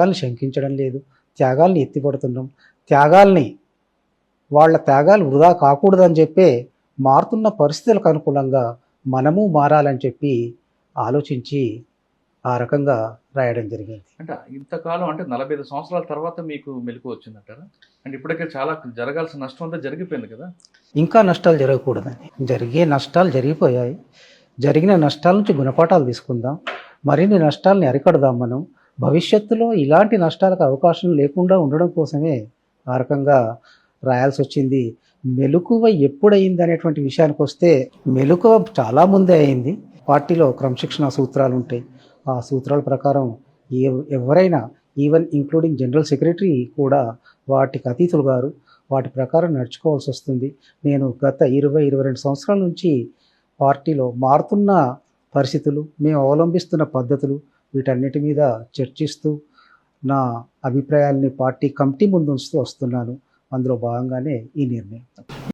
త్యాగాల్ని శంకించడం లేదు, త్యాగాల్ని ఎత్తిపడుతున్నాం. త్యాగాల్ని వాళ్ళ త్యాగాలు వృధా కాకూడదని చెప్పే మారుతున్న పరిస్థితులకు అనుకూలంగా మనము మారాలని చెప్పి ఆలోచించి ఆ రకంగా రాయడం జరిగింది. అంటే ఇంతకాలం అంటే 45 సంవత్సరాల తర్వాత మీకు మెలకువ వచ్చిందంటారా? అంటే ఇప్పటికే చాలా జరగాల్సిన నష్టం అంతా జరిగిపోయింది కదా? ఇంకా నష్టాలు జరగకూడదని. జరిగే నష్టాలు జరిగిపోయాయి. జరిగిన నష్టాల నుంచి గుణపాఠాలు తీసుకుందాం. మరిన్ని నష్టాలని అరికడదాం మనం. భవిష్యత్తులో ఇలాంటి నష్టాలకు అవకాశం లేకుండా ఉండడం కోసమే ఆ రకంగా రాయాల్సి వచ్చింది. మెలకువ ఎప్పుడయింది అనేటువంటి విషయానికి వస్తే, మెలకువ చాలా ముందే అయింది. పార్టీలో క్రమశిక్షణ సూత్రాలు ఉంటాయి. ఆ సూత్రాల ప్రకారం ఎవరైనా, ఈవెన్ ఇంక్లూడింగ్ జనరల్ సెక్రటరీ కూడా వాటికి అతీతులు గారు. వాటి ప్రకారం నడుచుకోవాల్సి వస్తుంది. నేను గత 22 సంవత్సరాల నుంచి పార్టీలో మారుతున్న పరిస్థితులు, మేము అవలంబిస్తున్న పద్ధతులు, వీటన్నిటి మీద చర్చిస్తూ నా అభిప్రాయాల్ని పార్టీ కమిటీ ముందు ఉంచుతూ వస్తున్నాను. అందులో భాగంగానే ఈ నిర్ణయం.